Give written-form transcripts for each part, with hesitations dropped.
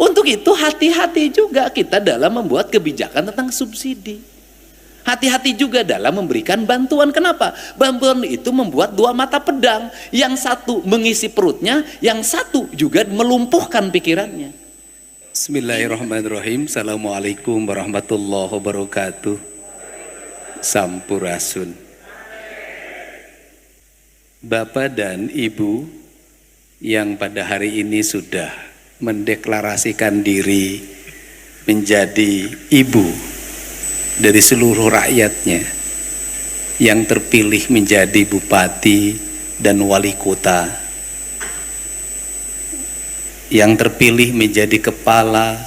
Untuk itu hati-hati juga kita dalam membuat kebijakan tentang subsidi. Hati-hati juga dalam memberikan bantuan. Kenapa? Bantuan itu membuat dua mata pedang. Yang satu mengisi perutnya, yang satu juga melumpuhkan pikirannya. Bismillahirrahmanirrahim. Assalamualaikum warahmatullahi wabarakatuh. Sampurasun. Bapak dan Ibu yang pada hari ini sudah mendeklarasikan diri menjadi ibu dari seluruh rakyatnya, yang terpilih menjadi bupati dan wali kota, yang terpilih menjadi kepala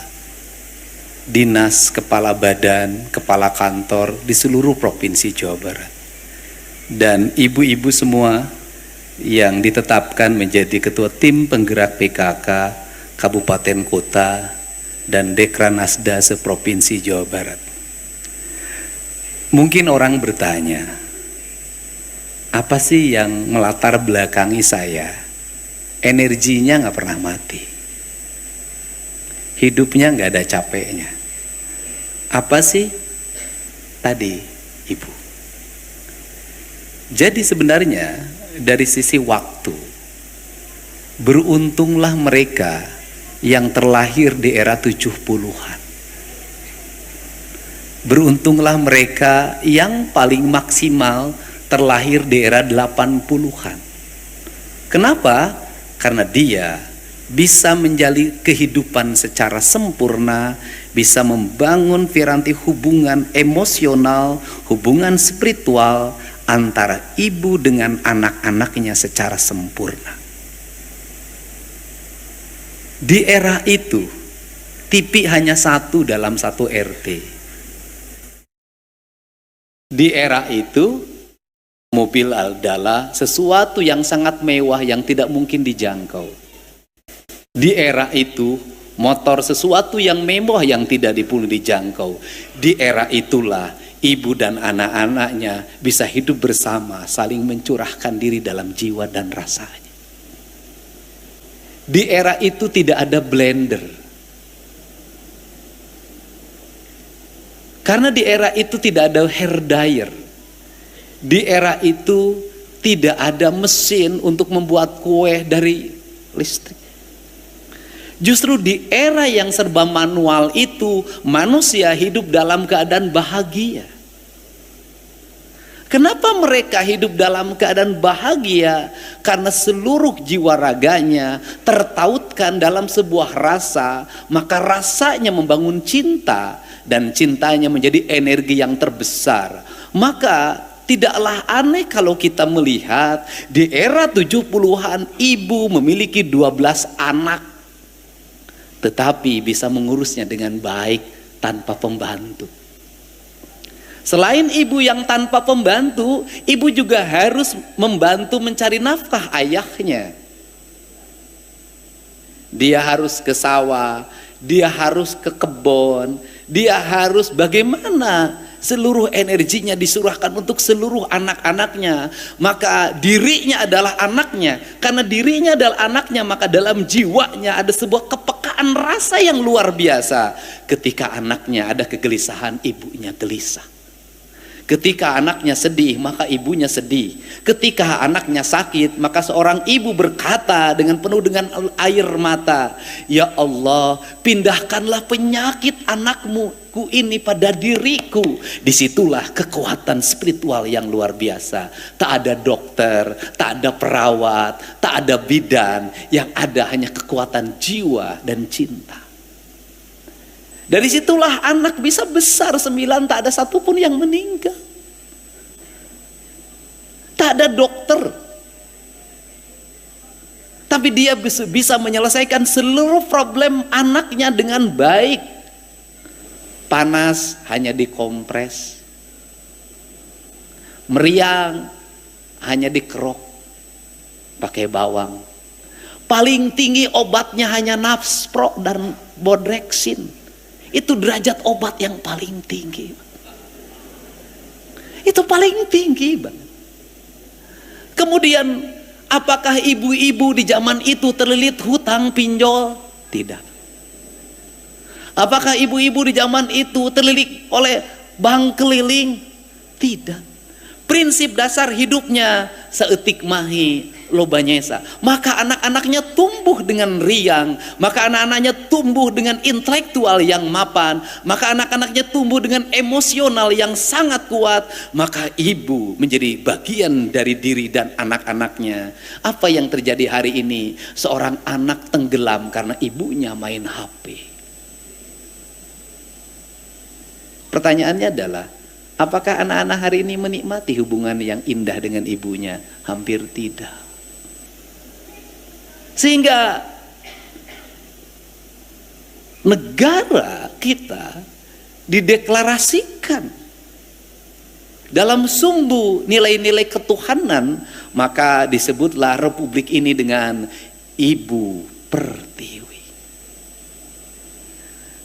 dinas, kepala badan, kepala kantor di seluruh provinsi Jawa Barat, dan ibu-ibu semua yang ditetapkan menjadi ketua tim penggerak PKK Kabupaten Kota dan Dekranasda seprovinsi Jawa Barat. Mungkin orang bertanya, apa sih yang melatar belakangi saya? Energinya nggak pernah mati, hidupnya nggak ada capeknya. Apa sih tadi, Ibu? Jadi sebenarnya dari sisi waktu, beruntunglah mereka yang terlahir di era 70-an. Beruntunglah mereka yang paling maksimal terlahir di era 80-an. Kenapa? Karena dia bisa menjalin kehidupan secara sempurna, bisa membangun piranti hubungan emosional, hubungan spiritual antara ibu dengan anak-anaknya secara sempurna. Di era itu, TV hanya satu dalam satu RT. Di era itu, mobil adalah sesuatu yang sangat mewah yang tidak mungkin dijangkau. Di era itu, motor sesuatu yang mewah yang tidak pun dijangkau. Di era itulah, ibu dan anak-anaknya bisa hidup bersama, saling mencurahkan diri dalam jiwa dan rasanya. Di era itu tidak ada blender. Karena di era itu tidak ada hair dryer. Di era itu tidak ada mesin untuk membuat kue dari listrik. Justru di era yang serba manual itu, manusia hidup dalam keadaan bahagia. Kenapa mereka hidup dalam keadaan bahagia? Karena seluruh jiwa raganya tertautkan dalam sebuah rasa, maka rasanya membangun cinta, dan cintanya menjadi energi yang terbesar. Maka tidaklah aneh kalau kita melihat di era 70-an ibu memiliki 12 anak, tetapi bisa mengurusnya dengan baik tanpa pembantu. Selain ibu yang tanpa pembantu, ibu juga harus membantu mencari nafkah ayahnya. Dia harus ke sawah, dia harus ke kebun, dia harus bagaimana seluruh energinya disurahkan untuk seluruh anak-anaknya. Maka dirinya adalah anaknya. Karena dirinya adalah anaknya, maka dalam jiwanya ada sebuah kepekaan rasa yang luar biasa. Ketika anaknya ada kegelisahan, ibunya gelisah. Ketika anaknya sedih, maka ibunya sedih. Ketika anaknya sakit, maka seorang ibu berkata dengan penuh dengan air mata, "Ya Allah, pindahkanlah penyakit anakmu ini pada diriku." Disitulah kekuatan spiritual yang luar biasa. Tak ada dokter, tak ada perawat, tak ada bidan. Yang ada hanya kekuatan jiwa dan cinta. Dari situlah anak bisa besar 9, tak ada satupun yang meninggal. Tak ada dokter. Tapi dia bisa menyelesaikan seluruh problem anaknya dengan baik. Panas hanya dikompres. Meriang hanya dikerok pakai bawang. Paling tinggi obatnya hanya Nafspro dan Bodrexin. Itu derajat obat yang paling tinggi. Itu paling tinggi banget. Kemudian apakah ibu-ibu di zaman itu terlilit hutang pinjol? Tidak. Apakah ibu-ibu di zaman itu terlilit oleh bank keliling? Tidak. Prinsip dasar hidupnya seetik mahi lobanyesa. Maka anak-anaknya tumbuh dengan riang, maka anak-anaknya tumbuh dengan intelektual yang mapan, maka anak-anaknya tumbuh dengan emosional yang sangat kuat. Maka ibu menjadi bagian dari diri dan anak-anaknya. Apa yang terjadi hari ini? Seorang anak tenggelam karena ibunya main HP. Pertanyaannya adalah, apakah anak-anak hari ini menikmati hubungan yang indah dengan ibunya? Hampir tidak. Sehingga negara kita dideklarasikan dalam sumbu nilai-nilai ketuhanan, maka disebutlah republik ini dengan Ibu Pertiwi.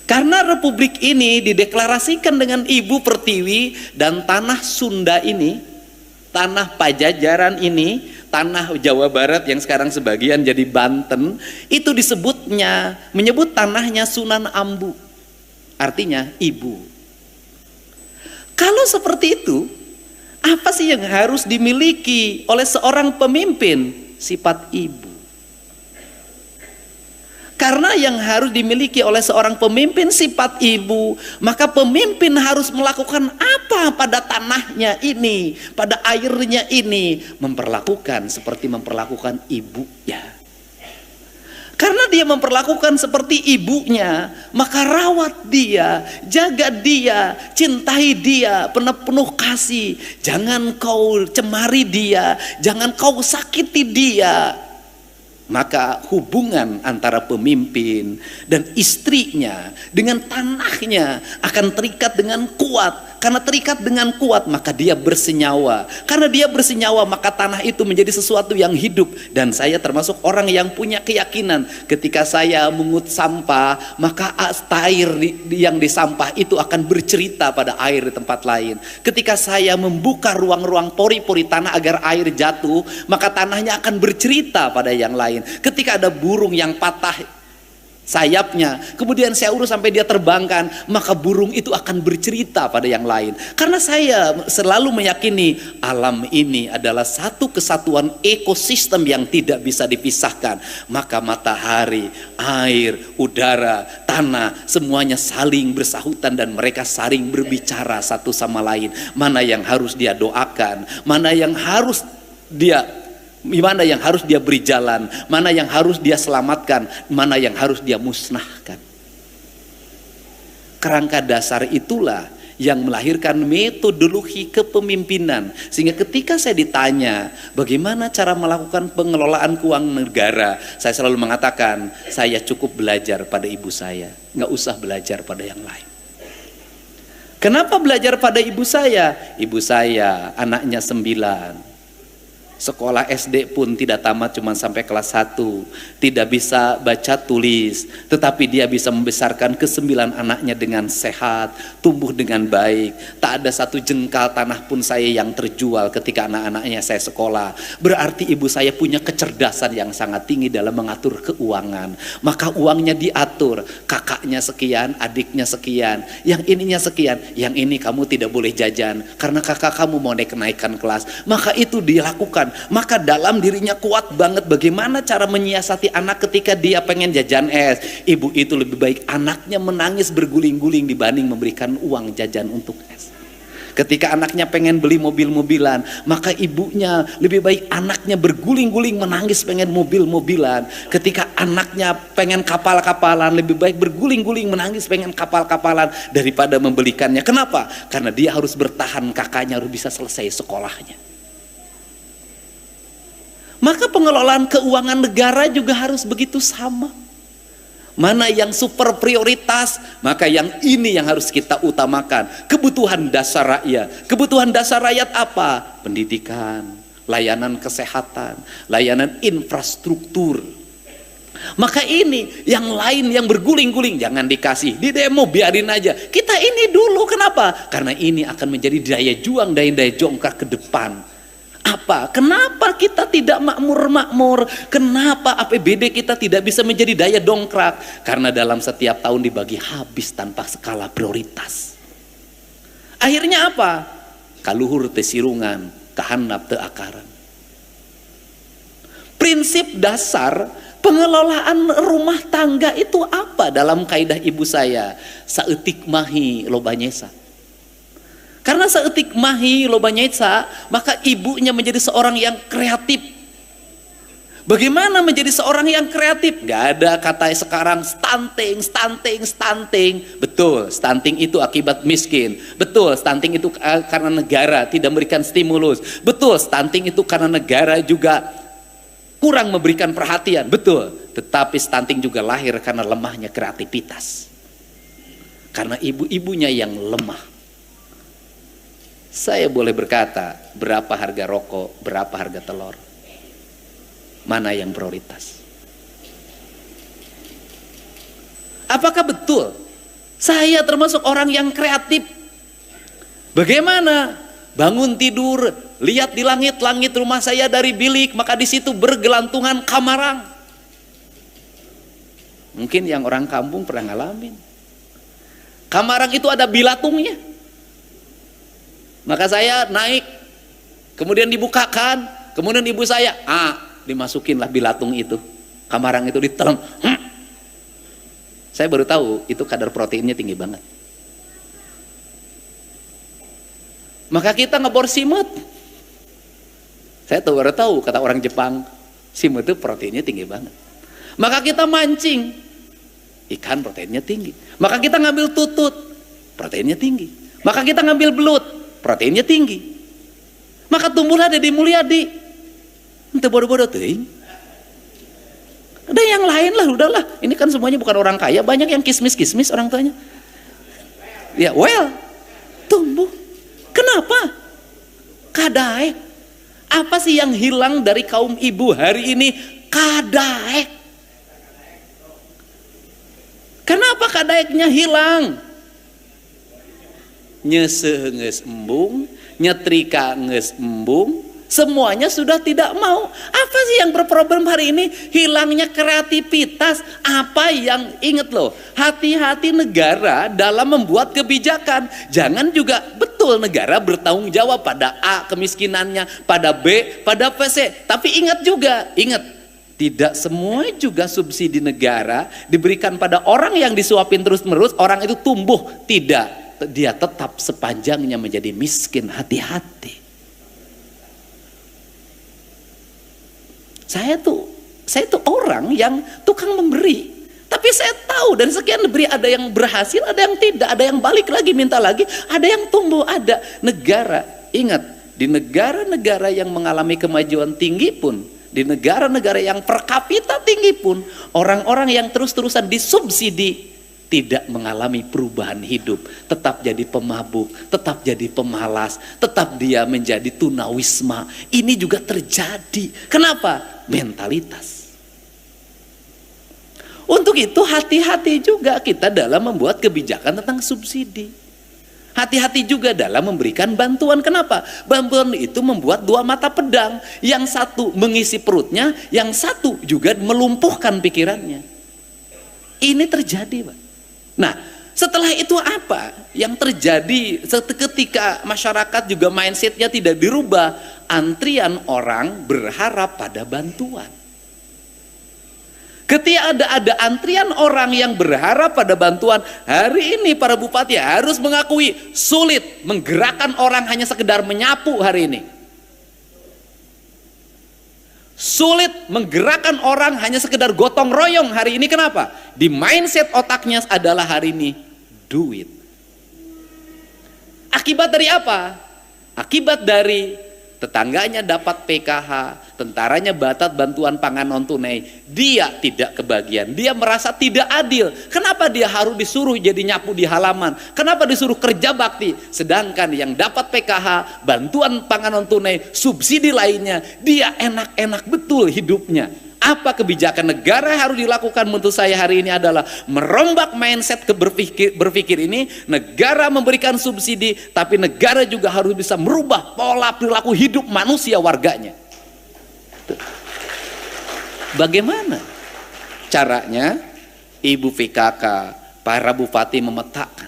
Karena republik ini dideklarasikan dengan Ibu Pertiwi, dan tanah Sunda ini, tanah Pajajaran ini, tanah Jawa Barat yang sekarang sebagian jadi Banten, itu menyebut tanahnya Sunan Ambu. Artinya ibu. Kalau seperti itu, apa sih yang harus dimiliki oleh seorang pemimpin? Sifat ibu. Karena yang harus dimiliki oleh seorang pemimpin sifat ibu, maka pemimpin harus melakukan apa pada tanahnya ini, pada airnya ini, memperlakukan seperti memperlakukan ibunya. Karena dia memperlakukan seperti ibunya, maka rawat dia, jaga dia, cintai dia, penuh kasih. Jangan kau cemari dia, jangan kau sakiti dia. Maka hubungan antara pemimpin dan istrinya dengan tanahnya akan terikat dengan kuat. Karena terikat dengan kuat, maka dia bersenyawa. Karena dia bersenyawa, maka tanah itu menjadi sesuatu yang hidup. Dan saya termasuk orang yang punya keyakinan, ketika saya mengut sampah, maka air yang di sampah itu akan bercerita pada air di tempat lain. Ketika saya membuka ruang-ruang pori-pori tanah agar air jatuh, maka tanahnya akan bercerita pada yang lain. Ketika ada burung yang patah sayapnya, kemudian saya urus sampai dia terbangkan, maka burung itu akan bercerita pada yang lain. Karena saya selalu meyakini alam ini adalah satu kesatuan ekosistem yang tidak bisa dipisahkan. Maka matahari, air, udara, tanah, semuanya saling bersahutan dan mereka saling berbicara satu sama lain. Mana yang harus dia doakan, mana yang harus dia beri jalan, mana yang harus dia selamatkan, mana yang harus dia musnahkan. Kerangka dasar itulah yang melahirkan metodologi kepemimpinan. Sehingga ketika saya ditanya bagaimana cara melakukan pengelolaan keuangan negara, saya selalu mengatakan saya cukup belajar pada ibu saya, nggak usah belajar pada yang lain. Kenapa belajar pada ibu saya? Ibu saya anaknya 9. Sekolah SD pun tidak tamat, cuma sampai kelas 1. Tidak bisa baca tulis, tetapi dia bisa membesarkan ke-9 anaknya dengan sehat, tumbuh dengan baik. Tak ada satu jengkal tanah pun saya yang terjual ketika anak-anaknya saya sekolah. Berarti ibu saya punya kecerdasan yang sangat tinggi dalam mengatur keuangan. Maka uangnya diatur, kakaknya sekian, adiknya sekian, yang ininya sekian, yang ini kamu tidak boleh jajan karena kakak kamu mau naikkan kelas. Maka itu dilakukan. Maka dalam dirinya kuat banget bagaimana cara menyiasati anak ketika dia pengen jajan es. Ibu itu lebih baik anaknya menangis berguling-guling dibanding memberikan uang jajan untuk es. Ketika anaknya pengen beli mobil-mobilan, maka ibunya lebih baik anaknya berguling-guling menangis pengen mobil-mobilan. Ketika anaknya pengen kapal-kapalan, lebih baik berguling-guling menangis pengen kapal-kapalan daripada membelikannya. Kenapa? Karena dia harus bertahan, kakaknya harus bisa selesai sekolahnya. Maka pengelolaan keuangan negara juga harus begitu sama. Mana yang super prioritas, maka yang ini yang harus kita utamakan. Kebutuhan dasar rakyat. Kebutuhan dasar rakyat apa? Pendidikan, layanan kesehatan, layanan infrastruktur. Maka ini yang lain yang berguling-guling jangan dikasih, di demo biarin aja. Kita ini dulu, kenapa? Karena ini akan menjadi daya juang, daya jongkrak ke depan. Apa? Kenapa kita tidak makmur-makmur? Kenapa APBD kita tidak bisa menjadi daya dongkrak? Karena dalam setiap tahun dibagi habis tanpa skala prioritas. Akhirnya apa? Kaluhur teu sirungan, kahandap teu akaran. Prinsip dasar pengelolaan rumah tangga itu apa dalam kaidah ibu saya? Saeutik mahi loba nyesa. Karena saeutik mahi loba nyesa, maka ibunya menjadi seorang yang kreatif. Bagaimana menjadi seorang yang kreatif? Gak ada kata sekarang stunting. Betul, stunting itu akibat miskin. Betul, stunting itu karena negara tidak memberikan stimulus. Betul, stunting itu karena negara juga kurang memberikan perhatian. Betul, tetapi stunting juga lahir karena lemahnya kreativitas. Karena ibu-ibunya yang lemah. Saya boleh berkata, berapa harga rokok, berapa harga telur? Mana yang prioritas? Apakah betul saya termasuk orang yang kreatif? Bagaimana? Bangun tidur, lihat di langit rumah saya dari bilik, maka di situ bergelantungan kamarang. Mungkin yang orang kampung pernah ngalamin. Kamarang itu ada bilatungnya. Maka saya naik, kemudian dibukakan, kemudian ibu saya, dimasukinlah bilatung itu, kamarang itu ditelan. Saya baru tahu itu kadar proteinnya tinggi banget. Maka kita ngebor simut. Saya baru tahu kata orang Jepang, simut itu proteinnya tinggi banget. Maka kita mancing, ikan proteinnya tinggi. Maka kita ngambil tutut, proteinnya tinggi. Maka kita ngambil belut, proteinnya tinggi. Maka tumbuhlah Deddy Mulyadi. Ente bodoh-bodoh teuing. Ada yang lain lah, udahlah. Ini kan semuanya bukan orang kaya, banyak yang kismis-kismis orang tuanya. Ya, tumbuh. Kenapa? Kadaek. Apa sih yang hilang dari kaum ibu hari ini? Kadaek. Kenapa kadaeknya hilang? Nyeseuh geus embung, nyetrika geus embung, semuanya sudah tidak mau. Apa sih yang berproblem hari ini? Hilangnya kreativitas. Apa yang, ingat loh, hati-hati negara dalam membuat kebijakan. Jangan juga, betul negara bertanggung jawab pada A kemiskinannya, pada B, pada C. Tapi ingat juga, tidak semua juga subsidi negara diberikan pada orang yang disuapin terus-menerus, orang itu tumbuh. Tidak. Dia tetap sepanjangnya menjadi miskin. Hati-hati. Saya tuh orang yang tukang memberi, tapi saya tahu dan sekian diberi, ada yang berhasil, ada yang tidak, ada yang balik lagi minta lagi, ada yang tumbuh. Ada negara, ingat, di negara-negara yang mengalami kemajuan tinggi pun, di negara-negara yang per kapita tinggi pun, orang-orang yang terus-terusan disubsidi tidak mengalami perubahan hidup, tetap jadi pemabuk, tetap jadi pemalas, tetap dia menjadi tunawisma. Ini juga terjadi. Kenapa? Mentalitas. Untuk itu hati-hati juga kita dalam membuat kebijakan tentang subsidi. Hati-hati juga dalam memberikan bantuan. Kenapa? Bantuan itu membuat dua mata pedang. Yang satu mengisi perutnya, yang satu juga melumpuhkan pikirannya. Ini terjadi, Pak. Nah, setelah itu apa yang terjadi ketika masyarakat juga mindsetnya tidak dirubah? Antrian orang berharap pada bantuan. Ketika ada antrian orang yang berharap pada bantuan, hari ini para bupati harus mengakui sulit menggerakkan orang hanya sekedar menyapu hari ini. Sulit menggerakkan orang hanya sekedar gotong royong hari ini. Kenapa? Di mindset otaknya adalah hari ini duit. Akibat dari apa? Akibat dari tetangganya dapat PKH, tentaranya dapat bantuan pangan non tunai, dia tidak kebagian, dia merasa tidak adil. Kenapa dia harus disuruh jadi nyapu di halaman? Kenapa disuruh kerja bakti? Sedangkan yang dapat PKH, bantuan pangan non tunai, subsidi lainnya, dia enak-enak betul hidupnya. Apa kebijakan negara yang harus dilakukan menurut saya hari ini adalah merombak mindset berpikir ini. Negara memberikan subsidi, tapi negara juga harus bisa merubah pola perilaku hidup manusia warganya. Bagaimana caranya? Ibu PKK, para bupati memetakan,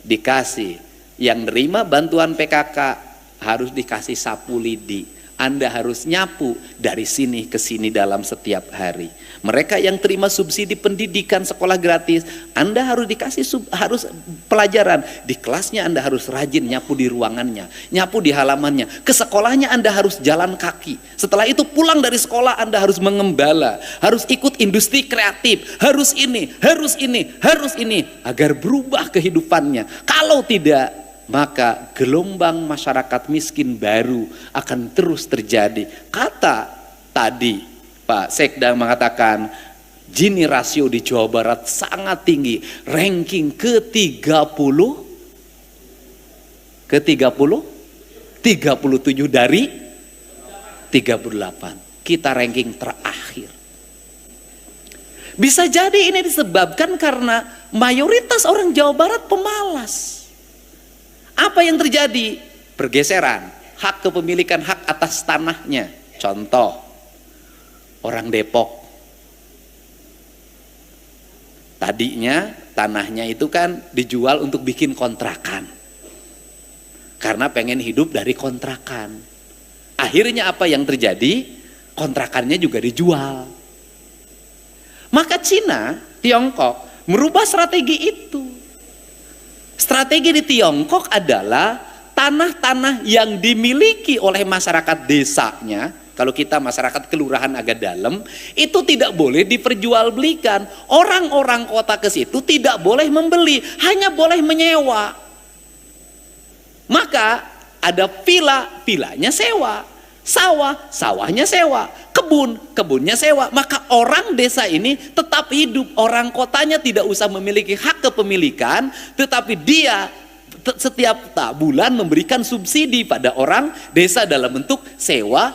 dikasih yang nerima bantuan PKK harus dikasih sapu lidi. Anda harus nyapu dari sini ke sini dalam setiap hari. Mereka yang terima subsidi pendidikan sekolah gratis, Anda harus dikasih harus pelajaran. Di kelasnya Anda harus rajin nyapu di ruangannya, nyapu di halamannya. Ke sekolahnya Anda harus jalan kaki. Setelah itu pulang dari sekolah Anda harus mengembala, harus ikut industri kreatif, harus ini, harus ini, harus ini, agar berubah kehidupannya. Kalau tidak, maka gelombang masyarakat miskin baru akan terus terjadi. Kata tadi Pak Sekda mengatakan Gini rasio di Jawa Barat sangat tinggi, ranking ke-30 37 dari 38. Kita ranking terakhir. Bisa jadi ini disebabkan karena mayoritas orang Jawa Barat pemalas. Apa yang terjadi? Pergeseran hak kepemilikan hak atas tanahnya. Contoh, orang Depok, tadinya tanahnya itu kan dijual untuk bikin kontrakan, karena pengen hidup dari kontrakan. Akhirnya apa yang terjadi? Kontrakannya juga dijual. Maka Cina, Tiongkok merubah strategi itu. Strategi di Tiongkok adalah tanah-tanah yang dimiliki oleh masyarakat desanya, kalau kita masyarakat kelurahan agak dalam, itu tidak boleh diperjualbelikan. Orang-orang kota ke situ tidak boleh membeli, hanya boleh menyewa. Maka ada vilanya sewa, sawahnya sewa, kebunnya sewa. Maka orang desa ini tetap hidup. Orang kotanya tidak usah memiliki hak kepemilikan, tetapi dia setiap bulan memberikan subsidi pada orang desa dalam bentuk sewa.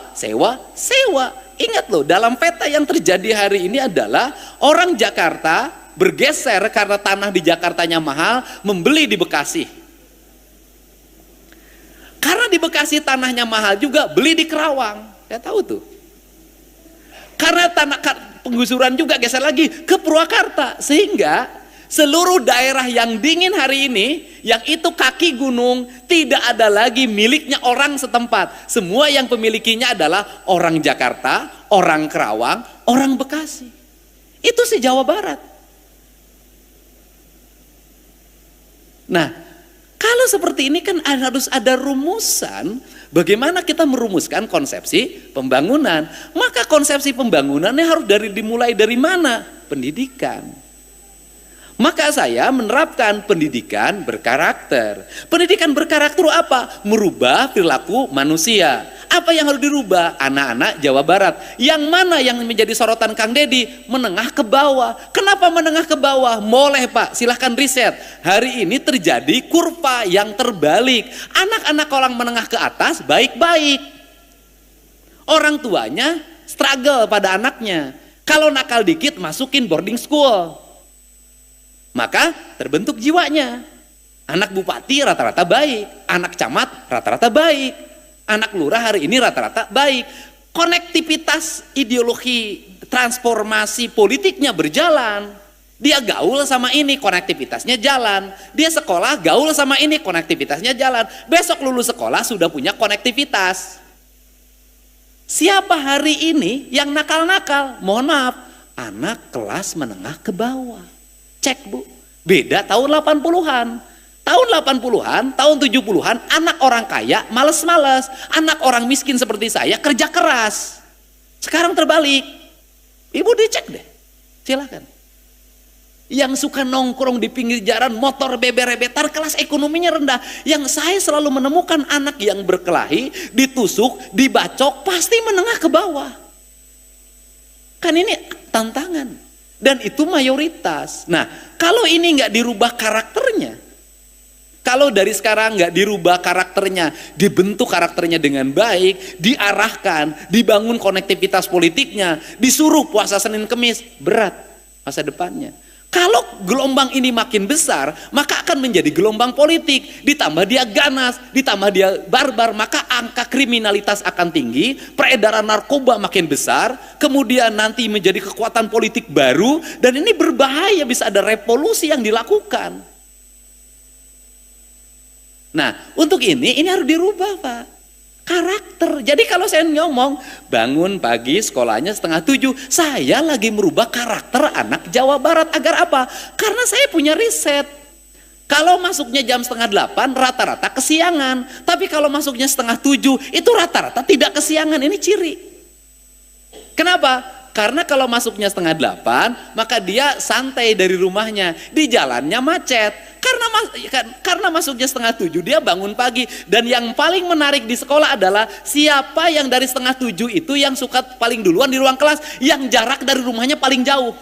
Ingat loh, dalam peta yang terjadi hari ini adalah orang Jakarta bergeser karena tanah di Jakartanya mahal, membeli di Bekasi. Karena di Bekasi tanahnya mahal juga, beli di Kerawang. Ya tahu tuh. Karena tanah penggusuran juga geser lagi ke Purwakarta, sehingga seluruh daerah yang dingin hari ini, yang itu kaki gunung, tidak ada lagi miliknya orang setempat. Semua yang pemilikinya adalah orang Jakarta, orang Kerawang, orang Bekasi. Itu se-Jawa Barat. Nah, kalau seperti ini kan harus ada rumusan. Bagaimana kita merumuskan konsepsi pembangunan? Maka konsepsi pembangunannya harus dimulai dari mana? Pendidikan. Maka saya menerapkan pendidikan berkarakter. Pendidikan berkarakter apa? Merubah perilaku manusia. Apa yang harus dirubah? Anak-anak Jawa Barat. Yang mana yang menjadi sorotan Kang Deddy? Menengah ke bawah. Kenapa menengah ke bawah? Boleh Pak, silahkan riset. Hari ini terjadi kurva yang terbalik. Anak-anak orang menengah ke atas baik-baik. Orang tuanya struggle pada anaknya. Kalau nakal dikit masukin boarding school. Maka terbentuk jiwanya. Anak bupati rata-rata baik, anak camat rata-rata baik, anak lurah hari ini rata-rata baik. Konektivitas ideologi transformasi politiknya berjalan. Dia gaul sama ini, konektivitasnya jalan. Dia sekolah gaul sama ini, konektivitasnya jalan. Besok lulus sekolah sudah punya konektivitas. Siapa hari ini yang nakal-nakal? Mohon maaf, anak kelas menengah ke bawah. Cek Bu, beda tahun 80-an. Tahun 80-an, tahun 70-an, anak orang kaya males-males. Anak orang miskin seperti saya kerja keras. Sekarang terbalik. Ibu dicek deh, silakan. Yang suka nongkrong di pinggir jalan, motor beber-betar, kelas ekonominya rendah. Yang saya selalu menemukan anak yang berkelahi, ditusuk, dibacok, pasti menengah ke bawah. Kan ini tantangan. Dan itu mayoritas. Nah, kalau ini nggak dirubah karakternya, Kalau dari sekarang nggak dirubah karakternya, dibentuk karakternya dengan baik, diarahkan, dibangun konektivitas politiknya, disuruh puasa Senin Kemis, berat masa depannya. Kalau gelombang ini makin besar, maka akan menjadi gelombang politik. Ditambah dia ganas, ditambah dia barbar, maka angka kriminalitas akan tinggi, peredaran narkoba makin besar, kemudian nanti menjadi kekuatan politik baru, dan ini berbahaya, bisa ada revolusi yang dilakukan. Nah, untuk ini harus dirubah, Pak. Karakter. Jadi kalau saya ngomong bangun pagi sekolahnya 6:30, saya lagi merubah karakter anak Jawa Barat. Agar apa? Karena saya punya riset. Kalau masuknya jam 7:30 rata-rata kesiangan. Tapi kalau masuknya 6:30 itu rata-rata tidak kesiangan. Ini ciri. Kenapa? Karena kalau masuknya 7:30 maka dia santai dari rumahnya. Di jalannya macet. Karena masuknya 6:30 dia bangun pagi. Dan yang paling menarik di sekolah adalah siapa yang dari 6:30 itu yang suka paling duluan di ruang kelas, yang jarak dari rumahnya paling jauh.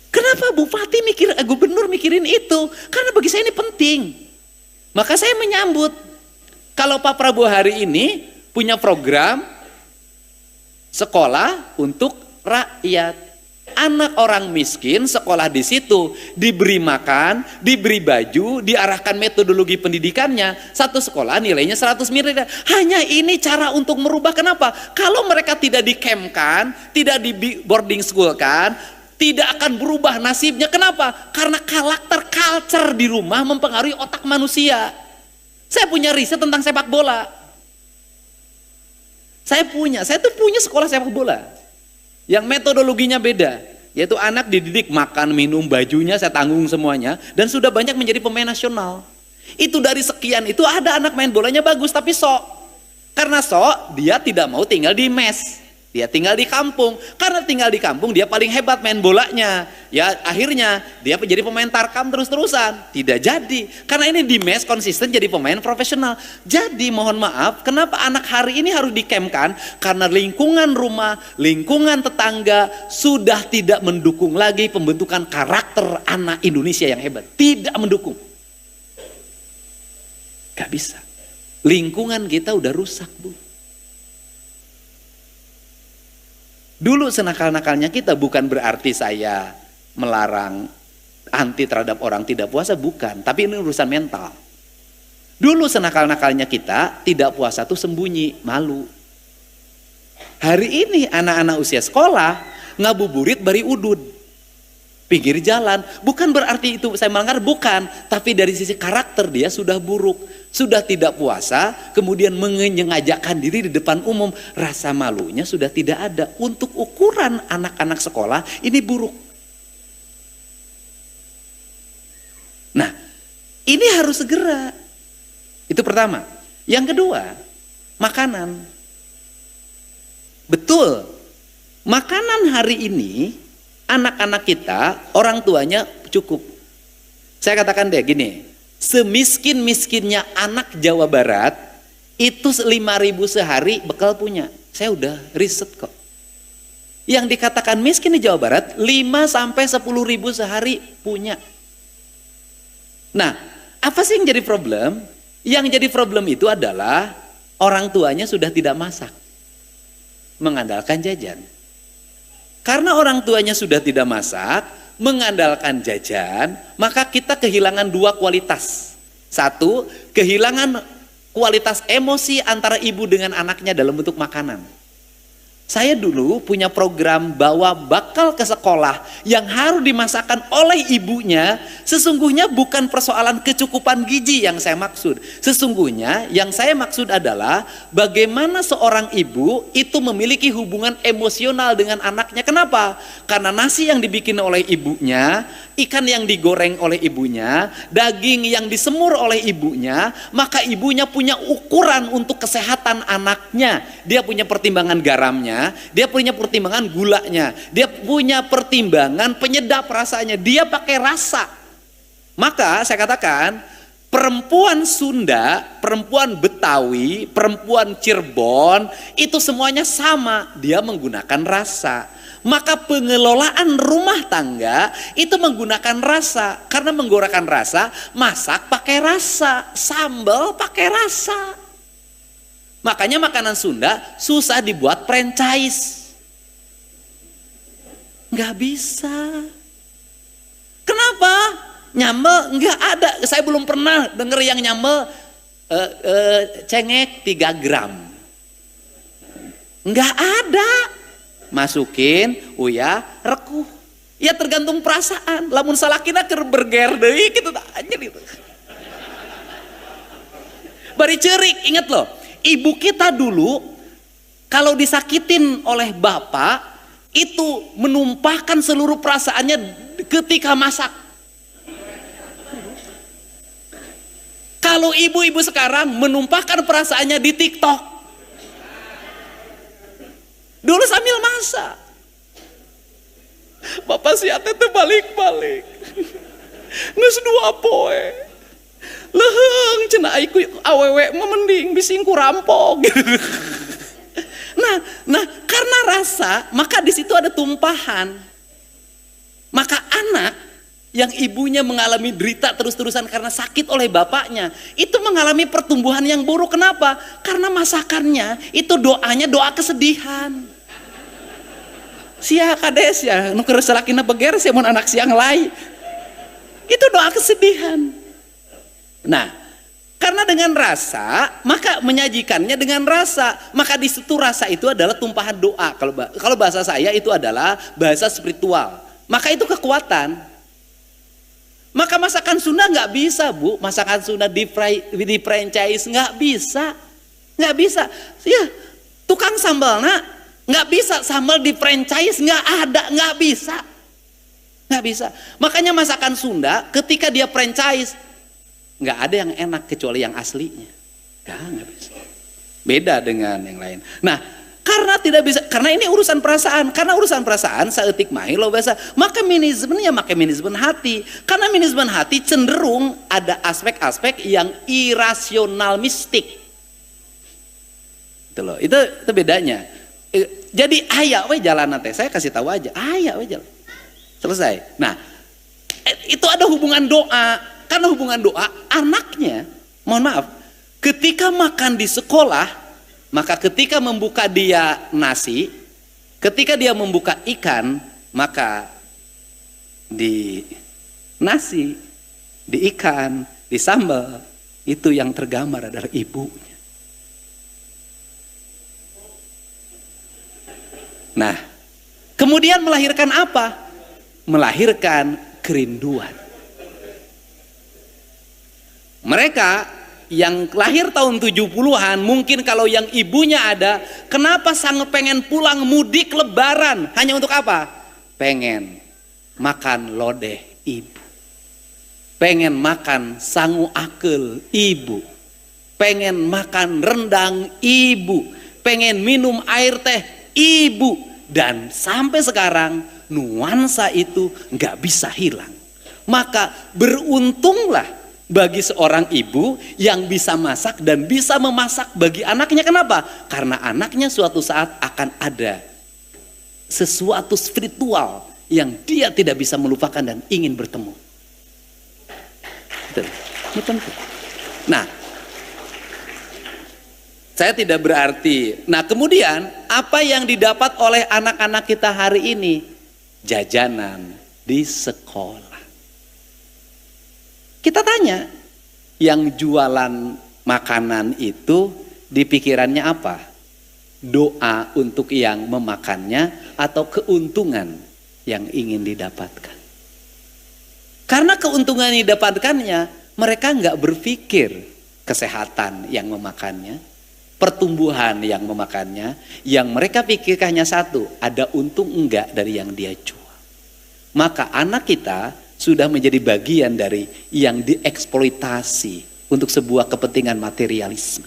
Kenapa bupati gubernur mikirin itu? Karena bagi saya ini penting. Maka saya menyambut kalau Pak Prabowo hari ini punya program sekolah untuk rakyat. Anak orang miskin sekolah di situ, diberi makan, diberi baju, diarahkan metodologi pendidikannya. Satu sekolah nilainya 100 miliar. Hanya ini cara untuk merubah. Kenapa? Kalau mereka tidak di-campkan, tidak di boarding school kan, tidak akan berubah nasibnya. Kenapa? Karena karakter culture di rumah mempengaruhi otak manusia. Saya punya riset tentang sepak bola. Saya tuh punya sekolah sepak bola yang metodologinya beda, yaitu anak dididik makan, minum, bajunya saya tanggung semuanya, dan sudah banyak menjadi pemain nasional. Itu dari sekian itu ada anak main bolanya bagus tapi sok. Karena sok dia tidak mau tinggal di mes. Dia tinggal di kampung. Karena tinggal di kampung dia paling hebat main bolanya. Ya akhirnya dia menjadi pemain tarkam terus-terusan. Tidak jadi. Karena ini di mes konsisten jadi pemain profesional. Jadi mohon maaf, kenapa anak hari ini harus dikemkan? Karena lingkungan rumah, lingkungan tetangga sudah tidak mendukung lagi pembentukan karakter anak Indonesia yang hebat. Tidak mendukung. Gak bisa. Lingkungan kita udah rusak, Bu. Dulu senakal-nakalnya kita bukan berarti saya melarang anti terhadap orang tidak puasa, bukan. Tapi ini urusan mental. Dulu senakal-nakalnya kita tidak puasa tuh sembunyi, malu. Hari ini anak-anak usia sekolah ngabuburit bari udud. Pinggir jalan. Bukan berarti itu saya melanggar, bukan. Tapi dari sisi karakter dia sudah buruk. Sudah tidak puasa, kemudian menyengajakan diri di depan umum. Rasa malunya sudah tidak ada. Untuk ukuran anak-anak sekolah ini buruk. Nah, ini harus segera. Itu pertama. Yang kedua, makanan. Betul. Makanan hari ini anak-anak kita, orang tuanya cukup. Saya katakan deh gini. Semiskin-miskinnya anak Jawa Barat itu 5.000 sehari bekal punya. Saya udah riset kok. Yang dikatakan miskin di Jawa Barat 5 sampai 10.000 sehari punya. Nah, apa sih yang jadi problem? Yang jadi problem itu adalah orang tuanya sudah tidak masak. Mengandalkan jajan. Karena orang tuanya sudah tidak masak, mengandalkan jajan, maka kita kehilangan dua kualitas. Satu, kehilangan kualitas emosi antara ibu dengan anaknya dalam bentuk makanan. Saya dulu punya program bawa bakal ke sekolah yang harus dimasakkan oleh ibunya. Sesungguhnya bukan persoalan kecukupan gizi yang saya maksud. Sesungguhnya yang saya maksud adalah bagaimana seorang ibu itu memiliki hubungan emosional dengan anaknya. Kenapa? Karena nasi yang dibikin oleh ibunya, ikan yang digoreng oleh ibunya, daging yang disemur oleh ibunya, maka ibunya punya ukuran untuk kesehatan anaknya. Dia punya pertimbangan garamnya, dia punya pertimbangan gulanya, dia punya pertimbangan penyedap rasanya, dia pakai rasa. Maka saya katakan perempuan Sunda, perempuan Betawi, perempuan Cirebon itu semuanya sama, dia menggunakan rasa. maka pengelolaan rumah tangga itu menggunakan rasa. Karena menggunakan rasa, masak pakai rasa, sambal pakai rasa. Makanya makanan Sunda susah dibuat franchise. Nggak bisa. Kenapa? Nyambel nggak ada. Saya belum pernah dengar yang nyambel cengek 3 gram. Nggak ada. Masukin, uya, rekuh. Ya tergantung perasaan. Lamun salakina keur berger deui kitu aja gitu. Bari ceurik, inget loh. Ibu kita dulu kalau disakitin oleh bapak itu menumpahkan seluruh perasaannya ketika masak. Kalau ibu-ibu sekarang menumpahkan perasaannya di TikTok. Dulu sambil masak. Bapak si ate teh balik-balik. Geus 2 poe. Leheng cenah aiku awewe mah mending bising ku rampok. Nah, karena rasa, maka di situ ada tumpahan. Maka anak yang ibunya mengalami derita terus-terusan karena sakit oleh bapaknya, itu mengalami pertumbuhan yang buruk. Kenapa? Karena masakannya itu doanya doa kesedihan. Sia kades ya, nu keur salakina beger sia mun anak siang lai. Itu doa kesedihan. Nah, karena dengan rasa, maka menyajikannya dengan rasa. Maka di situ rasa itu adalah tumpahan doa. Kalau bahasa saya itu adalah bahasa spiritual. Maka itu kekuatan. Maka masakan Sunda nggak bisa, Bu. Masakan Sunda di franchise nggak bisa. Nggak bisa. Ya, tukang sambalnya nggak bisa sambal di franchise, nggak ada, nggak bisa. Nggak bisa. Makanya masakan Sunda ketika dia franchise, nggak ada yang enak kecuali yang aslinya. Nggak bisa. Beda dengan yang lain. Nah, karena tidak bisa, karena ini urusan perasaan. Karena urusan perasaan saeutik mah lo biasa. Maka manajemennya pakai manajemen hati. Karena manajemen hati cenderung ada aspek-aspek yang irasional mistik. Itu loh. Itu bedanya. Jadi aya we jalan teh. Saya kasih tahu aja. Aya we jalan. Selesai. Nah, itu ada hubungan doa. Karena hubungan doa, anaknya, mohon maaf, ketika makan di sekolah, maka ketika membuka dia nasi, ketika dia membuka ikan, maka di nasi, di ikan, di sambal, itu yang tergambar adalah ibunya. Nah, kemudian melahirkan apa? Melahirkan kerinduan. Mereka yang lahir tahun 70-an, mungkin kalau yang ibunya ada, kenapa sangat pengen pulang mudik lebaran? Hanya untuk apa? Pengen makan lodeh ibu. Pengen makan sangu akel ibu. Pengen makan rendang ibu. Pengen minum air teh ibu. Dan sampai sekarang nuansa itu nggak bisa hilang. Maka beruntunglah bagi seorang ibu yang bisa masak dan bisa memasak bagi anaknya. Kenapa? Karena anaknya suatu saat akan ada sesuatu spiritual yang dia tidak bisa melupakan dan ingin bertemu. Ini penting. Nah, saya tidak berarti. Nah, kemudian apa yang didapat oleh anak-anak kita hari ini? Jajanan di sekolah. Kita tanya, yang jualan makanan itu di pikirannya apa? Doa untuk yang memakannya atau keuntungan yang ingin didapatkan? Karena keuntungan yang didapatkannya, mereka nggak berpikir kesehatan yang memakannya, pertumbuhan yang memakannya. Yang mereka pikirkan hanya satu, ada untung enggak dari yang dia jual. Maka anak kita sudah menjadi bagian dari yang dieksploitasi untuk sebuah kepentingan materialisme.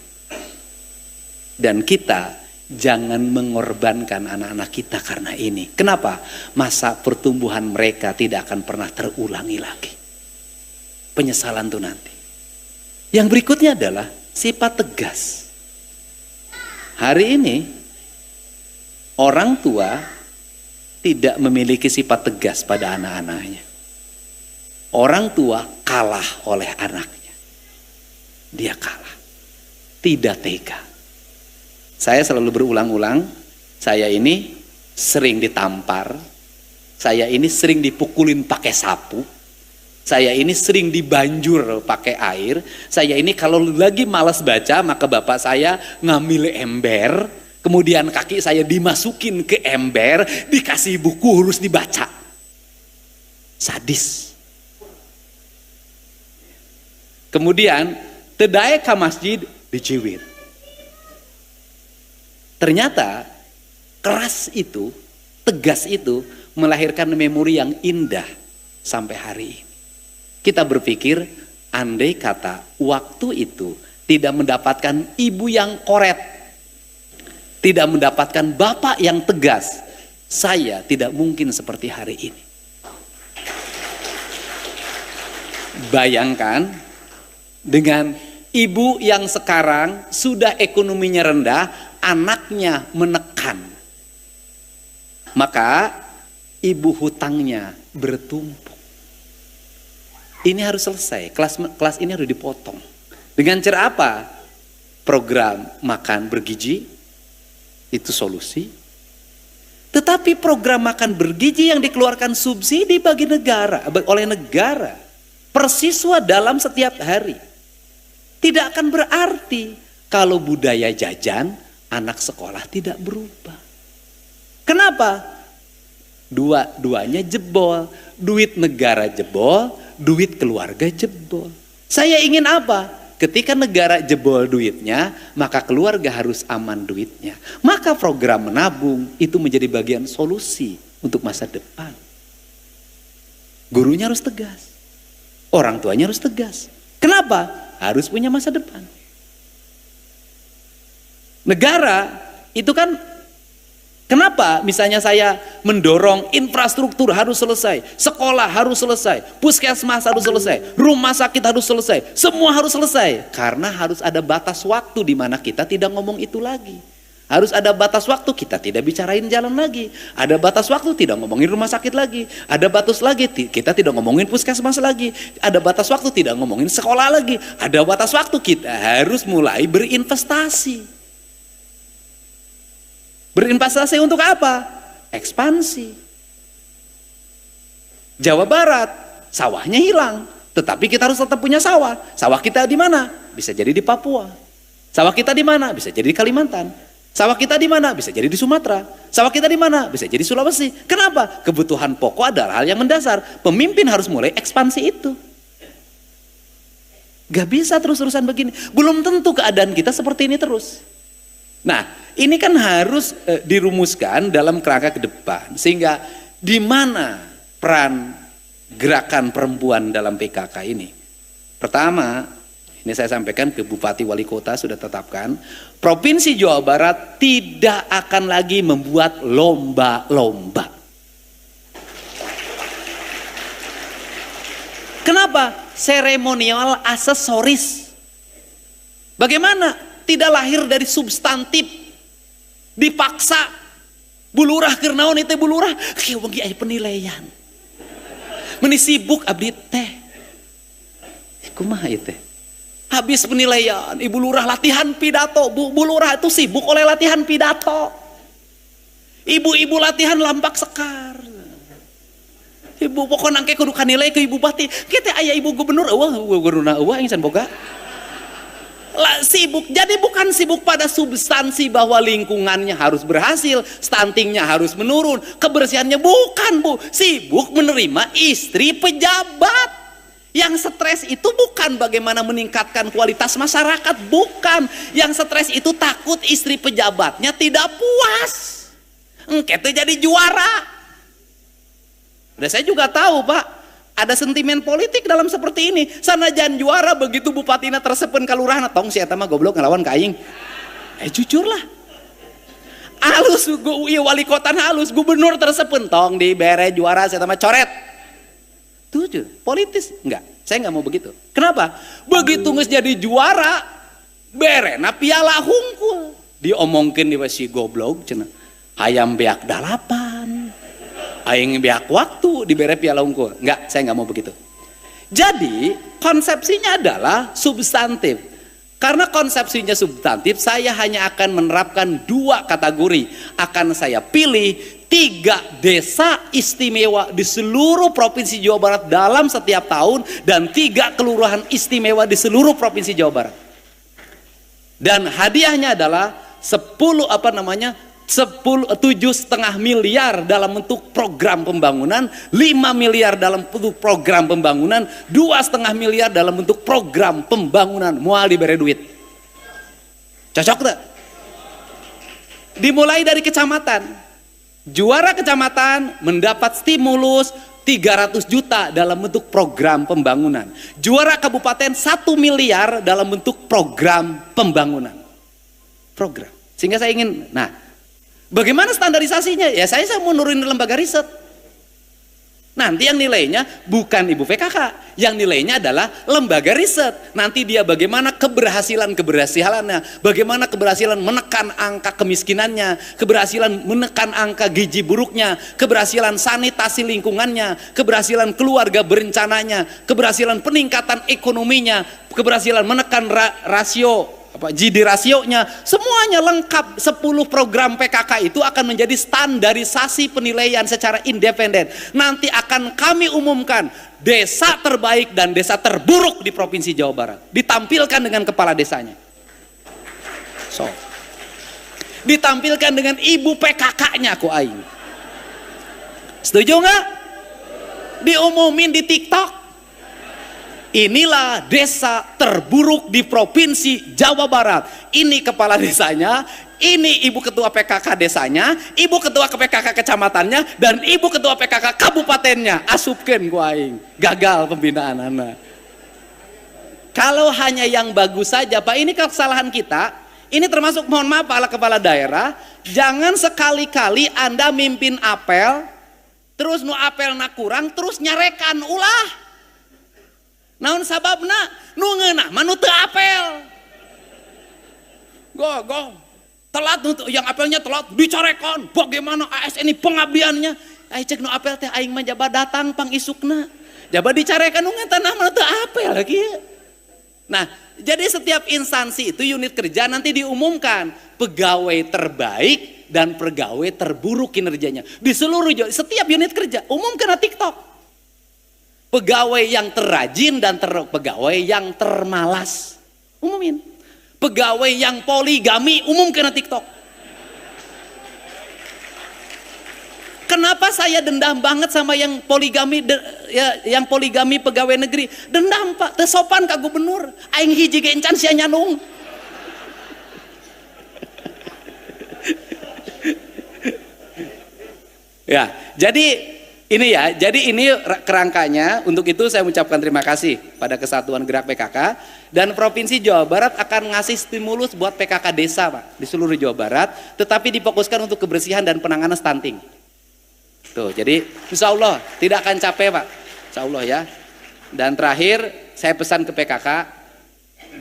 Dan kita jangan mengorbankan anak-anak kita karena ini. Kenapa? Masa pertumbuhan mereka tidak akan pernah terulangi lagi. Penyesalan itu nanti. Yang berikutnya adalah sifat tegas. Hari ini orang tua tidak memiliki sifat tegas pada anak-anaknya. Orang tua kalah oleh anaknya. Dia kalah. Tidak tega. Saya selalu berulang-ulang, saya ini sering ditampar, saya ini sering dipukulin pakai sapu, saya ini sering dibanjur pakai air, saya ini kalau lagi malas baca maka bapak saya ngambil ember, kemudian kaki saya dimasukin ke ember, dikasih buku harus dibaca. Sadis. Kemudian tedai ke masjid diciwit. Ternyata keras itu, tegas itu melahirkan memori yang indah sampai hari ini. Kita berpikir andai kata waktu itu tidak mendapatkan ibu yang koret, tidak mendapatkan bapak yang tegas, saya tidak mungkin seperti hari ini. Bayangkan dengan ibu yang sekarang sudah ekonominya rendah, anaknya menekan, maka ibu hutangnya bertumpuk. Ini harus selesai, kelas ini harus dipotong. Dengan cara apa? Program makan bergizi, itu solusi. Tetapi program makan bergizi yang dikeluarkan subsidi bagi negara, oleh negara, per siswa dalam setiap hari, tidak akan berarti kalau budaya jajan anak sekolah tidak berubah. Kenapa? Dua-duanya jebol, duit negara jebol, duit keluarga jebol. Saya ingin apa? Ketika negara jebol duitnya, maka keluarga harus aman duitnya. Maka program menabung itu menjadi bagian solusi untuk masa depan. Gurunya harus tegas, orang tuanya harus tegas. Kenapa? Harus punya masa depan. Negara itu kan, kenapa misalnya saya mendorong infrastruktur harus selesai, sekolah harus selesai, puskesmas harus selesai, rumah sakit harus selesai, semua harus selesai. Karena harus ada batas waktu di mana kita tidak ngomong itu lagi. Harus ada batas waktu kita tidak bicarain jalan lagi. Ada batas waktu tidak ngomongin rumah sakit lagi. Ada batas lagi kita tidak ngomongin puskesmas lagi. Ada batas waktu tidak ngomongin sekolah lagi. Ada batas waktu kita harus mulai berinvestasi. Berinvestasi untuk apa? Ekspansi. Jawa Barat, sawahnya hilang. Tetapi kita harus tetap punya sawah. Sawah kita di mana? Bisa jadi di Papua. Sawah kita di mana? Bisa jadi di Kalimantan. Sawah kita di mana? Bisa jadi di Sumatera. Sawah kita di mana? Bisa jadi Sulawesi. Kenapa? Kebutuhan pokok adalah hal yang mendasar. Pemimpin harus mulai ekspansi itu. Gak bisa terus-terusan begini. Belum tentu keadaan kita seperti ini terus. Nah, ini kan harus dirumuskan dalam kerangka ke depan. Sehingga di mana peran gerakan perempuan dalam PKK ini? Pertama, ini saya sampaikan ke Bupati Wali Kota sudah tetapkan, Provinsi Jawa Barat tidak akan lagi membuat lomba-lomba. Kenapa? Seremonial aksesoris. Bagaimana? Tidak lahir dari substantif. Dipaksa. Bulurah kernaon itu bulurah. Kayak bagi aya penilaian. Meni sibuk abdi teh. Kumaha ieu teh? Habis penilaian, Ibu Lurah latihan pidato. Bu Lurah itu sibuk oleh latihan pidato. Ibu-ibu latihan lampak sekar. Ibu pokoknya nangke kudu kanilai ke Ibu Bupati. Kita ayah Ibu Gubernur, gubernurna insan boga. Sibuk, jadi bukan sibuk pada substansi bahwa lingkungannya harus berhasil, stuntingnya harus menurun, kebersihannya bukan Bu. Sibuk menerima istri pejabat. Yang stres itu bukan bagaimana meningkatkan kualitas masyarakat, bukan. Yang stres itu takut istri pejabatnya tidak puas. Engke jadi juara. Udah saya juga tahu Pak, ada sentimen politik dalam seperti ini. Sanajan juara begitu bupatina tersepen kalurahan, tong si eta mah goblok ngelawan ka aing. Jujur lah. Halus wali kota halus, gubernur tersepen tong dibere juara si eta mah coret. Tujuh, politis enggak, saya nggak mau begitu. Kenapa? Begitu nges jadi juara, berena piala hungkul. Diomongkin di si goblok, cina hayam beak dalapan. aing biak waktu dibere piala unggul. Enggak, saya nggak mau begitu. Jadi konsepsinya adalah substantif. Karena konsepsinya substantif, saya hanya akan menerapkan 2 kategori. Akan saya pilih 3 desa istimewa di seluruh provinsi Jawa Barat dalam setiap tahun, dan 3 kelurahan istimewa di seluruh provinsi Jawa Barat. Dan hadiahnya adalah 7,5 miliar dalam bentuk program pembangunan, 5 miliar dalam bentuk program pembangunan, 2,5 miliar dalam bentuk program pembangunan. Mual diberi duit. Cocok tak? Dimulai dari kecamatan. Juara kecamatan mendapat stimulus 300 juta dalam bentuk program pembangunan. Juara kabupaten 1 miliar dalam bentuk program pembangunan. Program. Sehingga saya ingin, bagaimana standarisasinya? Ya saya mau nurunin lembaga riset. Nanti yang nilainya bukan ibu PKK, yang nilainya adalah lembaga riset. Nanti dia bagaimana keberhasilannya, bagaimana keberhasilan menekan angka kemiskinannya, keberhasilan menekan angka gizi buruknya, keberhasilan sanitasi lingkungannya, keberhasilan keluarga berencananya, keberhasilan peningkatan ekonominya, keberhasilan menekan GDP rasionya, semuanya lengkap. 10 program PKK itu akan menjadi standarisasi penilaian secara independen. Nanti akan kami umumkan desa terbaik dan desa terburuk di Provinsi Jawa Barat, ditampilkan dengan kepala desanya. Ditampilkan dengan ibu PKK-nya ku aing. Setuju nggak? Diumumin di TikTok. Inilah desa terburuk di Provinsi Jawa Barat. Ini kepala desanya, ini ibu ketua PKK desanya, ibu ketua PKK kecamatannya, dan ibu ketua PKK kabupatennya. Asupkeun ku aing. Gagal pembinaan anak. Kalau hanya yang bagus saja, Pak, ini kesalahan kita. Ini termasuk, mohon maaf para kepala daerah, jangan sekali-kali Anda mimpin apel, terus nu apel na kurang, terus nyarekan ulah. Naon sababna? Nu ngeunah mah nu teu apel. Go. Telat yang apelnya telat dicarekan. Bagaimana ASN ini pengabdiannya? Ai cek nu apel teh aing mah jaba datang pang isukna. Jaba dicarekan nu ngeunah mah teu apel lagi. Nah, jadi setiap instansi itu unit kerja nanti diumumkan pegawai terbaik dan pegawai terburuk kinerjanya di seluruh setiap unit kerja. Umumkan di TikTok. Pegawai yang terrajin dan pegawai yang termalas, umumin. Pegawai yang poligami, umumkan di TikTok. Kenapa saya dendam banget sama yang poligami, yang poligami pegawai negeri? Dendam, Pak, teu sopan ka gubernur. Aing hiji ge encan sia nyanung. Ya, jadi ini kerangkanya. Untuk itu saya ucapkan terima kasih pada Kesatuan Gerak PKK, dan Provinsi Jawa Barat akan ngasih stimulus buat PKK desa, Pak, di seluruh Jawa Barat, tetapi difokuskan untuk kebersihan dan penanganan stunting. Tuh, jadi insya Allah tidak akan capek, Pak, insya Allah ya. Dan terakhir saya pesan ke PKK,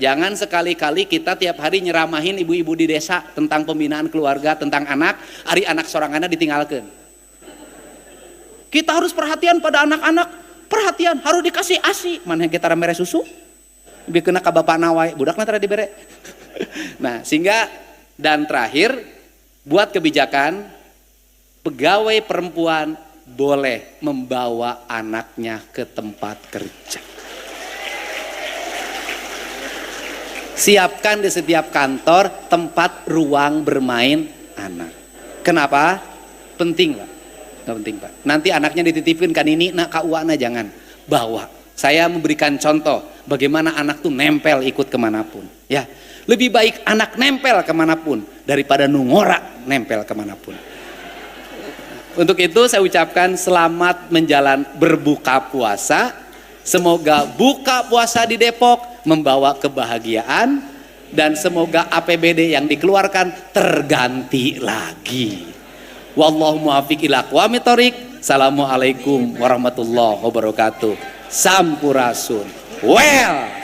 jangan sekali-kali kita tiap hari nyeramahin ibu-ibu di desa tentang pembinaan keluarga, tentang anak, hari anak soranganna ditinggalkan. Kita harus perhatian pada anak-anak, perhatian, harus dikasih ASI. Mana yang kita mere susu? Bikin ka bapak nawai, budakna tara dibere. Nah, sehingga, dan terakhir, buat kebijakan, pegawai perempuan boleh membawa anaknya ke tempat kerja. Siapkan di setiap kantor tempat ruang bermain anak. Kenapa? Penting, Pak. Penting, Pak. Nanti anaknya dititipin kan ini, KUA jangan bawa. Saya memberikan contoh bagaimana anak tuh nempel ikut kemanapun. Ya, lebih baik anak nempel kemanapun daripada nungora nempel kemanapun. Untuk itu saya ucapkan selamat berbuka puasa. Semoga buka puasa di Depok membawa kebahagiaan, dan semoga APBD yang dikeluarkan terganti lagi. Wallahu muwaffiq ila aqwamit thoriq. Assalamualaikum warahmatullahi wabarakatuh. Sampurasun. Well.